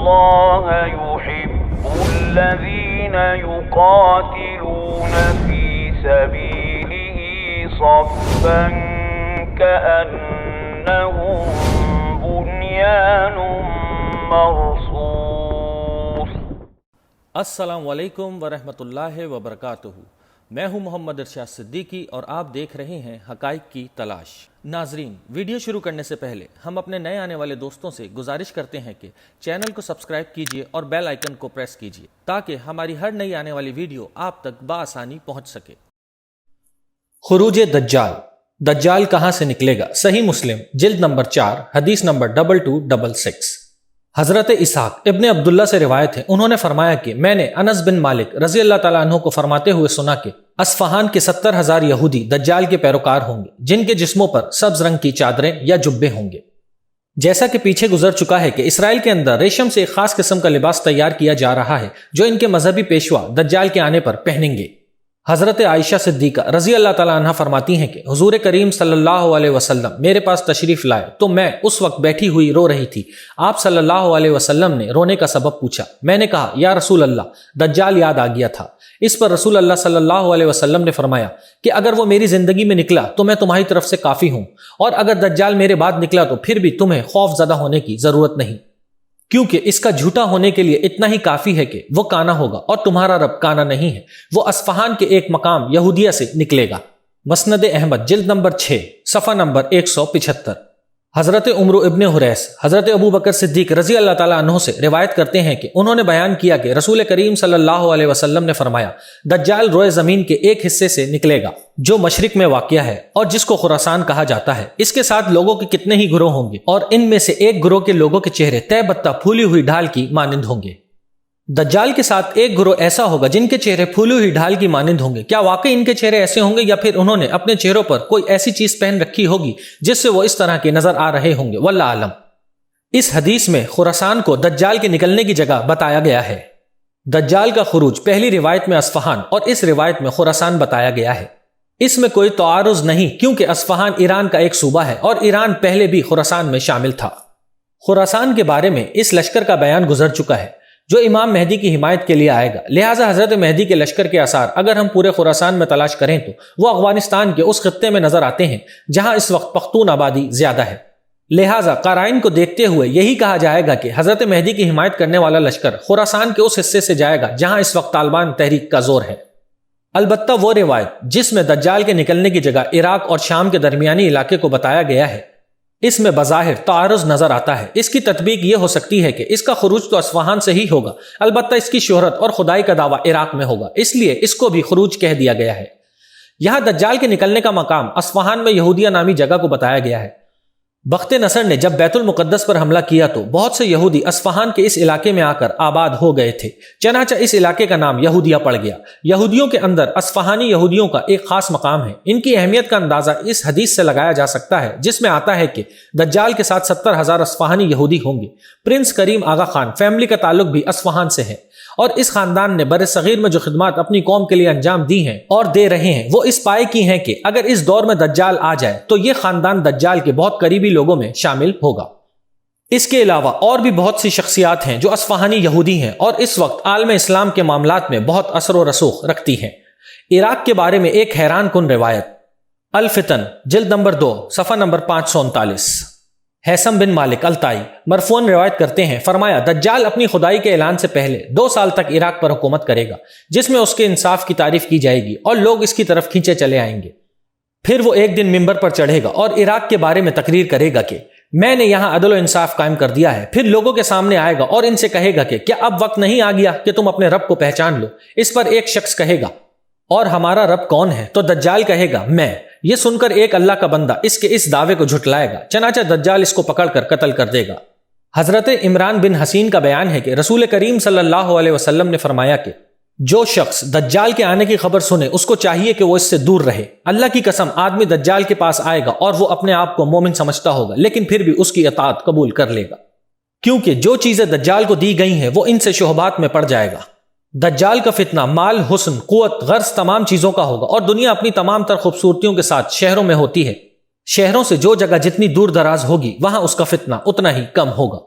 اللہ یحب الذین یقاتلون فی سبیلہ صفا کأنہم بنیان مرصوص۔ السلام علیکم ورحمۃ اللہ وبرکاتہ۔ میں ہوں محمد ارشاد صدیقی اور آپ دیکھ رہے ہیں حقائق کی تلاش۔ ناظرین، ویڈیو شروع کرنے سے پہلے ہم اپنے نئے آنے والے دوستوں سے گزارش کرتے ہیں کہ چینل کو سبسکرائب کیجئے اور بیل آئیکن کو پریس کیجئے تاکہ ہماری ہر نئی آنے والی ویڈیو آپ تک بآسانی پہنچ سکے۔ خروج دجال، دجال کہاں سے نکلے گا؟ صحیح مسلم جلد نمبر 4 حدیث نمبر 2266۔ حضرت اسحاق ابن عبداللہ سے روایت ہے، انہوں نے فرمایا کہ میں نے انس بن مالک رضی اللہ تعالیٰ عنہ کو فرماتے ہوئے سنا کہ اصفہان کے 70,000 یہودی دجال کے پیروکار ہوں گے جن کے جسموں پر سبز رنگ کی چادریں یا جبے ہوں گے۔ جیسا کہ پیچھے گزر چکا ہے کہ اسرائیل کے اندر ریشم سے ایک خاص قسم کا لباس تیار کیا جا رہا ہے جو ان کے مذہبی پیشوا دجال کے آنے پر پہنیں گے۔ حضرت عائشہ صدیقہ رضی اللہ تعالیٰ عنہ فرماتی ہیں کہ حضور کریم صلی اللہ علیہ وسلم میرے پاس تشریف لائے تو میں اس وقت بیٹھی ہوئی رو رہی تھی۔ آپ صلی اللہ علیہ وسلم نے رونے کا سبب پوچھا۔ میں نے کہا یا رسول اللہ، دجال یاد آ گیا تھا۔ اس پر رسول اللہ صلی اللہ علیہ وسلم نے فرمایا کہ اگر وہ میری زندگی میں نکلا تو میں تمہاری طرف سے کافی ہوں، اور اگر دجال میرے بعد نکلا تو پھر بھی تمہیں خوف زدہ ہونے کی ضرورت نہیں، کیونکہ اس کا جھوٹا ہونے کے لیے اتنا ہی کافی ہے کہ وہ کانا ہوگا اور تمہارا رب کانا نہیں ہے، وہ اصفہان کے ایک مقام یہودیہ سے نکلے گا۔ مسند احمد جلد نمبر 6 صفحہ نمبر 175۔ حضرت عمرو ابن حریث حضرت ابو بکر صدیق رضی اللہ تعالیٰ عنہ سے روایت کرتے ہیں کہ انہوں نے بیان کیا کہ رسول کریم صلی اللہ علیہ وسلم نے فرمایا دجال روئے زمین کے ایک حصے سے نکلے گا جو مشرق میں واقع ہے اور جس کو خراسان کہا جاتا ہے۔ اس کے ساتھ لوگوں کے کتنے ہی گروہ ہوں گے اور ان میں سے ایک گروہ کے لوگوں کے چہرے طے بتہ پھولی ہوئی ڈھال کی مانند ہوں گے۔ دجال کے ساتھ ایک گروہ ایسا ہوگا جن کے چہرے پھولی ہوئی ڈھال کی مانند ہوں گے۔ کیا واقعی ان کے چہرے ایسے ہوں گے یا پھر انہوں نے اپنے چہروں پر کوئی ایسی چیز پہن رکھی ہوگی جس سے وہ اس طرح کے نظر آ رہے ہوں گے؟ واللہ عالم۔ اس حدیث میں خراسان کو دجال کے نکلنے کی جگہ بتایا گیا ہے۔ دجال کا خروج پہلی روایت میں اصفہان اور اس روایت میں خراسان بتایا گیا ہے۔ اس میں کوئی تعارض نہیں کیونکہ اصفہان ایران کا ایک صوبہ ہے اور ایران پہلے بھی خراسان میں شامل تھا۔ خراسان کے بارے میں اس لشکر کا بیان گزر چکا ہے جو امام مہدی کی حمایت کے لیے آئے گا، لہٰذا حضرت مہدی کے لشکر کے آثار اگر ہم پورے خراسان میں تلاش کریں تو وہ افغانستان کے اس خطے میں نظر آتے ہیں جہاں اس وقت پختون آبادی زیادہ ہے۔ لہٰذا قرائن کو دیکھتے ہوئے یہی کہا جائے گا کہ حضرت مہدی کی حمایت کرنے والا لشکر خراسان کے اس حصے سے جائے گا جہاں اس وقت طالبان تحریک کا زور ہے۔ البتہ وہ روایت جس میں دجال کے نکلنے کی جگہ عراق اور شام کے درمیانی علاقے کو بتایا گیا ہے، اس میں بظاہر تعارض نظر آتا ہے۔ اس کی تطبیق یہ ہو سکتی ہے کہ اس کا خروج تو اصفہان سے ہی ہوگا، البتہ اس کی شہرت اور خدائی کا دعویٰ عراق میں ہوگا، اس لیے اس کو بھی خروج کہہ دیا گیا ہے۔ یہاں دجال کے نکلنے کا مقام اصفہان میں یہودیہ نامی جگہ کو بتایا گیا ہے۔ بخت نصر نے جب بیت المقدس پر حملہ کیا تو بہت سے یہودی اصفہان کے اس علاقے میں آ کر آباد ہو گئے تھے، چنانچہ اس علاقے کا نام یہودیہ پڑ گیا۔ یہودیوں کے اندر اصفہانی یہودیوں کا ایک خاص مقام ہے۔ ان کی اہمیت کا اندازہ اس حدیث سے لگایا جا سکتا ہے جس میں آتا ہے کہ دجال کے ساتھ 70,000 اصفہانی یہودی ہوں گے۔ پرنس کریم آغا خان فیملی کا تعلق بھی اصفہان سے ہے اور اس خاندان نے بر صغیر میں جو خدمات اپنی قوم کے لیے انجام دی ہیں اور دے رہے ہیں وہ اس پائے کی ہیں کہ اگر اس دور میں دجال آ جائے تو یہ خاندان دجال کے بہت قریبی لوگوں میں شامل ہوگا۔ اس کے علاوہ اور بھی بہت سی شخصیات ہیں جو اصفہانی یہودی ہیں اور اس وقت عالم اسلام کے معاملات میں بہت اثر و رسوخ رکھتی ہیں۔ عراق کے بارے میں ایک حیران کن روایت، الفتن جلد نمبر 2 صفحہ نمبر 539۔ حیثم بن مالک التائی مرفوعاً روایت کرتے ہیں، فرمایا دجال اپنی خدائی کے اعلان سے پہلے 2 سال تک عراق پر حکومت کرے گا جس میں اس کے انصاف کی تعریف کی جائے گی اور لوگ اس کی طرف کھینچے چلے آئیں گے۔ پھر وہ ایک دن منبر پر چڑھے گا اور عراق کے بارے میں تقریر کرے گا کہ میں نے یہاں عدل و انصاف قائم کر دیا ہے۔ پھر لوگوں کے سامنے آئے گا اور ان سے کہے گا کہ کیا اب وقت نہیں آ گیا کہ تم اپنے رب کو پہچان لو؟ اس پر ایک شخص کہے گا اور ہمارا رب کون ہے؟ تو دجال کہے گا میں۔ یہ سن کر ایک اللہ کا بندہ اس کے اس دعوے کو جھٹلائے گا، چنانچہ دجال اس کو پکڑ کر قتل کر دے گا۔ حضرت عمران بن حسین کا بیان ہے کہ رسول کریم صلی اللہ علیہ وسلم نے فرمایا کہ جو شخص دجال کے آنے کی خبر سنے اس کو چاہیے کہ وہ اس سے دور رہے۔ اللہ کی قسم آدمی دجال کے پاس آئے گا اور وہ اپنے آپ کو مومن سمجھتا ہوگا لیکن پھر بھی اس کی اطاعت قبول کر لے گا، کیونکہ جو چیزیں دجال کو دی گئی ہیں وہ ان سے شبہات میں پڑ جائے گا۔ دجال کا فتنہ مال، حسن، قوت، غرض تمام چیزوں کا ہوگا اور دنیا اپنی تمام تر خوبصورتیوں کے ساتھ شہروں میں ہوتی ہے۔ شہروں سے جو جگہ جتنی دور دراز ہوگی وہاں اس کا فتنہ اتنا ہی کم ہوگا۔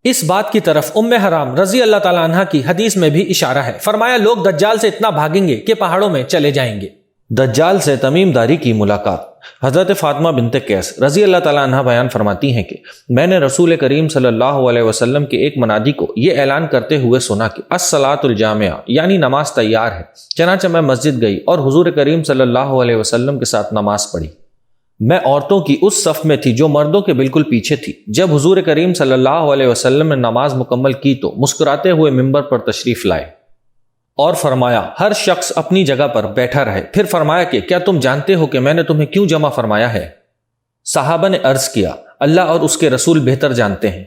اس بات کی طرف حرام رضی اللہ تعالیٰ عنہ کی حدیث میں بھی اشارہ ہے، فرمایا لوگ دجال سے اتنا بھاگیں گے کہ پہاڑوں میں چلے جائیں گے۔ دجال سے تمیم داری کی ملاقات۔ حضرت فاطمہ بنت قیس رضی اللہ تعالیٰ عنہ بیان فرماتی ہیں کہ میں نے رسول کریم صلی اللہ علیہ وسلم کے ایک منادی کو یہ اعلان کرتے ہوئے سنا کہ الصلاۃ الجامعہ، یعنی نماز تیار ہے۔ چنانچہ میں مسجد گئی اور حضور کریم صلی اللہ علیہ وسلم کے ساتھ نماز پڑھی۔ میں عورتوں کی اس صف میں تھی جو مردوں کے بالکل پیچھے تھی۔ جب حضور کریم صلی اللہ علیہ وسلم نے نماز مکمل کی تو مسکراتے ہوئے منبر پر تشریف لائے اور فرمایا ہر شخص اپنی جگہ پر بیٹھا رہے۔ پھر فرمایا کہ کیا تم جانتے ہو کہ میں نے تمہیں کیوں جمع فرمایا ہے؟ صحابہ نے عرض کیا اللہ اور اس کے رسول بہتر جانتے ہیں۔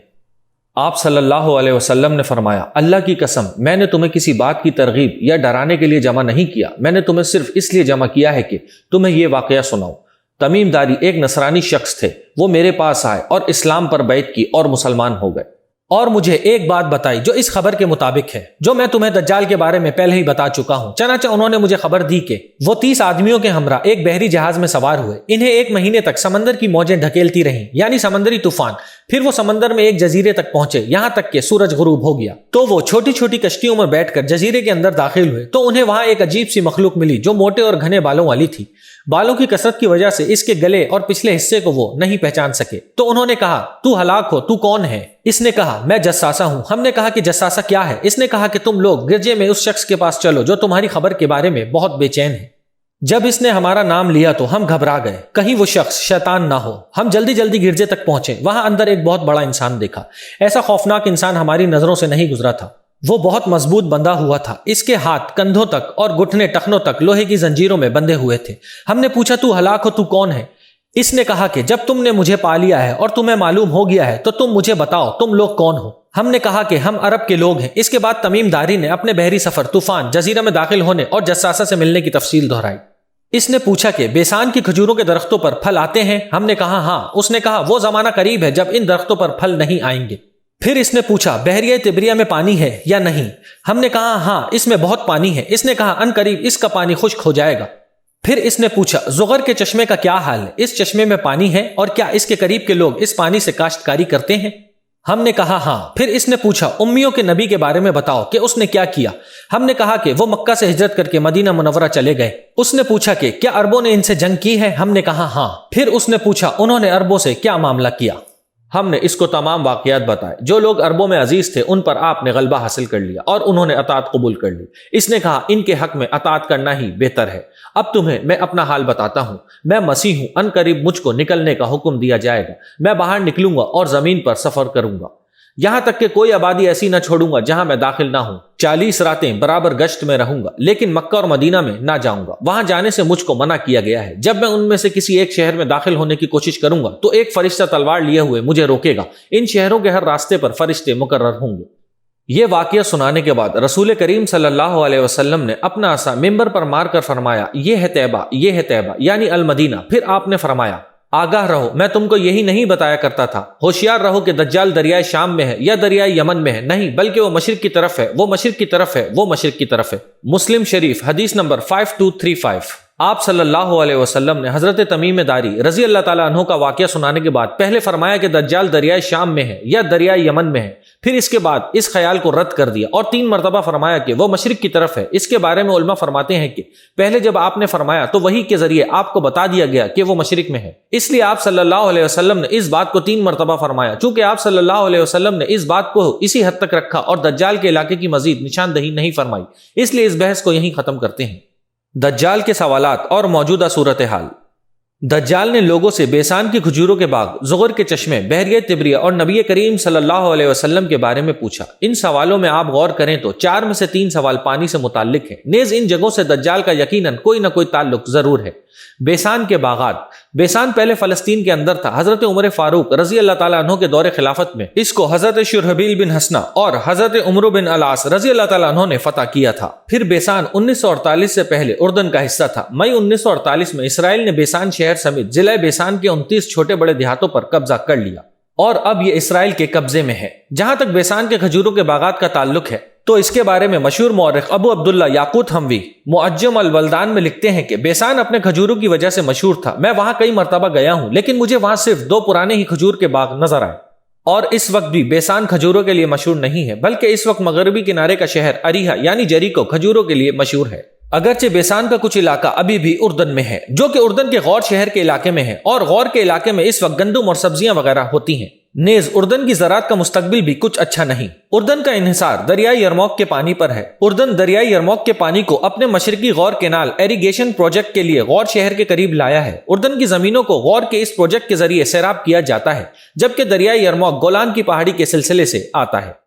آپ صلی اللہ علیہ وسلم نے فرمایا اللہ کی قسم میں نے تمہیں کسی بات کی ترغیب یا ڈرانے کے لیے جمع نہیں کیا، میں نے تمہیں صرف اس لیے جمع کیا ہے کہ تمہیں یہ واقعہ سناؤں۔ تمیم داری ایک نصرانی شخص تھے، وہ میرے پاس آئے اور اسلام پر بیعت کی اور مسلمان ہو گئے، اور مجھے ایک بات بتائی جو اس خبر کے مطابق ہے جو میں تمہیں دجال کے بارے میں پہلے ہی بتا چکا ہوں۔ چنانچہ انہوں نے مجھے خبر دی کہ وہ 30 آدمیوں کے ہمراہ ایک بحری جہاز میں سوار ہوئے، انہیں 1 مہینے تک سمندر کی موجیں ڈھکیلتی رہیں، یعنی سمندری طوفان۔ پھر وہ سمندر میں ایک جزیرے تک پہنچے، یہاں تک کہ سورج غروب ہو گیا تو وہ چھوٹی چھوٹی کشتیوں میں بیٹھ کر جزیرے کے اندر داخل ہوئے تو انہیں وہاں ایک عجیب سی مخلوق ملی جو موٹے اور گھنے بالوں والی تھی۔ بالوں کی کثرت کی وجہ سے اس کے گلے اور پچھلے حصے کو وہ نہیں پہچان سکے، تو انہوں نے کہا تو ہلاک ہو، تو کون ہے؟ اس نے کہا میں جساسہ ہوں۔ ہم نے کہا کہ جساسہ کیا ہے؟ اس نے کہا کہ تم لوگ گرجے میں اس شخص کے پاس چلو جو تمہاری خبر کے بارے میں بہت بے چین ہے۔ جب اس نے ہمارا نام لیا تو ہم گھبرا گئے، کہیں وہ شخص شیطان نہ ہو۔ ہم جلدی جلدی گرجے تک پہنچے، وہاں اندر ایک بہت بڑا انسان دیکھا۔ ایسا خوفناک انسان ہماری نظروں سے نہیں گزرا تھا۔ وہ بہت مضبوط بندھا ہوا تھا، اس کے ہاتھ کندھوں تک اور گھٹنے ٹخنوں تک لوہے کی زنجیروں میں بندھے ہوئے تھے۔ ہم نے پوچھا تو ہلاک ہو، تو کون ہے؟ اس نے کہا کہ جب تم نے مجھے پا لیا ہے اور تمہیں معلوم ہو گیا ہے تو تم مجھے بتاؤ تم لوگ کون ہو؟ ہم نے کہا کہ ہم عرب کے لوگ ہیں۔ اس کے بعد تمیم داری نے اپنے بحری سفر، طوفان، جزیرہ میں داخل ہونے اور جساسہ سے ملنے کی تفصیل دہرائی۔ اس نے پوچھا کہ بیسان کی کھجوروں کے درختوں پر پھل آتے ہیں؟ ہم نے کہا ہاں۔ اس نے کہا وہ زمانہ قریب ہے جب ان درختوں پر پھل نہیں آئیں گے۔ پھر اس نے پوچھا بحریہ تبریہ میں پانی ہے یا نہیں؟ ہم نے کہا ہاں اس میں بہت پانی ہے۔ اس نے کہا ان قریب اس کا پانی خشک ہو جائے گا۔ پھر اس نے پوچھا زغر کے چشمے کا کیا حال ہے؟ اس چشمے میں پانی ہے اور کیا اس کے قریب کے لوگ اس پانی سے کاشتکاری کرتے ہیں؟ ہم نے کہا ہاں۔ پھر اس نے پوچھا امیوں کے نبی کے بارے میں بتاؤ کہ اس نے کیا کیا؟ ہم نے کہا کہ وہ مکہ سے ہجرت کر کے مدینہ منورہ چلے گئے۔ اس نے پوچھا کہ کیا عربوں نے ان سے جنگ کی ہے؟ ہم نے کہا ہاں۔ پھر اس نے پوچھا انہوں نے عربوں سے کیا معاملہ کیا؟ ہم نے اس کو تمام واقعات بتائے۔ جو لوگ عربوں میں عزیز تھے ان پر آپ نے غلبہ حاصل کر لیا اور انہوں نے اطاعت قبول کر لی۔ اس نے کہا ان کے حق میں اطاعت کرنا ہی بہتر ہے۔ اب تمہیں میں اپنا حال بتاتا ہوں، میں مسیح ہوں، ان قریب مجھ کو نکلنے کا حکم دیا جائے گا، میں باہر نکلوں گا اور زمین پر سفر کروں گا، یہاں تک کہ کوئی آبادی ایسی نہ چھوڑوں گا جہاں میں داخل نہ ہوں۔ 40 راتیں برابر گشت میں رہوں گا، لیکن مکہ اور مدینہ میں نہ جاؤں گا، وہاں جانے سے مجھ کو منع کیا گیا ہے۔ جب میں ان میں سے کسی ایک شہر میں داخل ہونے کی کوشش کروں گا تو ایک فرشتہ تلوار لیے ہوئے مجھے روکے گا۔ ان شہروں کے ہر راستے پر فرشتے مقرر ہوں گے۔ یہ واقعہ سنانے کے بعد رسول کریم صلی اللہ علیہ وسلم نے اپنا عصا ممبر پر مار کر فرمایا یہ ہے طیبہ، یہ ہے طیبہ، یعنی المدینہ۔ پھر آپ نے فرمایا آگاہ رہو، میں تم کو یہی نہیں بتایا کرتا تھا، ہوشیار رہو کہ دجال دریائے شام میں ہے یا دریائے یمن میں ہے، نہیں بلکہ وہ مشرق کی طرف ہے، وہ مشرق کی طرف ہے، وہ مشرق کی طرف ہے۔ مسلم شریف حدیث نمبر 5235۔ آپ صلی اللہ علیہ وسلم نے حضرت تمیم داری رضی اللہ تعالیٰ عنہ کا واقعہ سنانے کے بعد پہلے فرمایا کہ دجال دریائے شام میں ہے یا دریائے یمن میں ہے، پھر اس کے بعد اس خیال کو رد کر دیا اور 3 مرتبہ فرمایا کہ وہ مشرق کی طرف ہے۔ اس کے بارے میں علماء فرماتے ہیں کہ پہلے جب آپ نے فرمایا تو وحی کے ذریعے آپ کو بتا دیا گیا کہ وہ مشرق میں ہے، اس لیے آپ صلی اللہ علیہ وسلم نے اس بات کو 3 مرتبہ فرمایا۔ چونکہ آپ صلی اللہ علیہ وسلم نے اس بات کو اسی حد تک رکھا اور دجال کے علاقے کی مزید نشاندہی نہیں فرمائی، اس لیے اس بحث کو یہیں ختم کرتے ہیں۔ دجال کے سوالات اور موجودہ صورتحال۔ دجال نے لوگوں سے بیسان کی کھجوروں کے باغ، زغر کے چشمے، بحریہ تبریہ اور نبی کریم صلی اللہ علیہ وسلم کے بارے میں پوچھا۔ ان سوالوں میں آپ غور کریں تو 4 میں سے 3 سوال پانی سے متعلق ہیں، نیز ان جگہوں سے دجال کا یقیناً کوئی نہ کوئی تعلق ضرور ہے۔ بیسان کے باغات۔ بیسان پہلے فلسطین کے اندر تھا۔ حضرت عمر فاروق رضی اللہ تعالیٰ عنہ کے دور خلافت میں اس کو حضرت شرحبیل بن حسنہ اور حضرت عمرو بن العاص رضی اللہ تعالیٰ عنہ نے فتح کیا تھا۔ پھر بیسان 1948 سے پہلے اردن کا حصہ تھا۔ مئی 1948 میں اسرائیل نے بیسان شہر سمیت ضلع بیسان کے 29 چھوٹے بڑے دیہاتوں پر قبضہ کر لیا اور اب یہ اسرائیل کے قبضے میں ہے۔ جہاں تک بیسان کے کھجوروں کے باغات کا تعلق ہے تو اس کے بارے میں مشہور مورخ ابو عبداللہ یاقوت حموی معجم البلدان میں لکھتے ہیں کہ بیسان اپنے کھجوروں کی وجہ سے مشہور تھا۔ میں وہاں کئی مرتبہ گیا ہوں لیکن مجھے وہاں صرف 2 پرانے ہی کھجور کے باغ نظر آئے۔ اور اس وقت بھی بیسان کھجوروں کے لیے مشہور نہیں ہے، بلکہ اس وقت مغربی کنارے کا شہر اریحا یعنی جریکو کھجوروں کے لیے مشہور ہے۔ اگرچہ بیسان کا کچھ علاقہ ابھی بھی اردن میں ہے، جو کہ اردن کے غور شہر کے علاقے میں ہے، اور غور کے علاقے میں اس وقت گندم اور سبزیاں وغیرہ ہوتی ہیں۔ نیز اردن کی زراعت کا مستقبل بھی کچھ اچھا نہیں۔ اردن کا انحصار دریائے یرموک کے پانی پر ہے۔ اردن دریائے یرموک کے پانی کو اپنے مشرقی غور کینال ایریگیشن پروجیکٹ کے لیے غور شہر کے قریب لایا ہے۔ اردن کی زمینوں کو غور کے اس پروجیکٹ کے ذریعے سیراب کیا جاتا ہے، جبکہ دریائے یرموک گولان کی پہاڑی کے سلسلے سے آتا ہے۔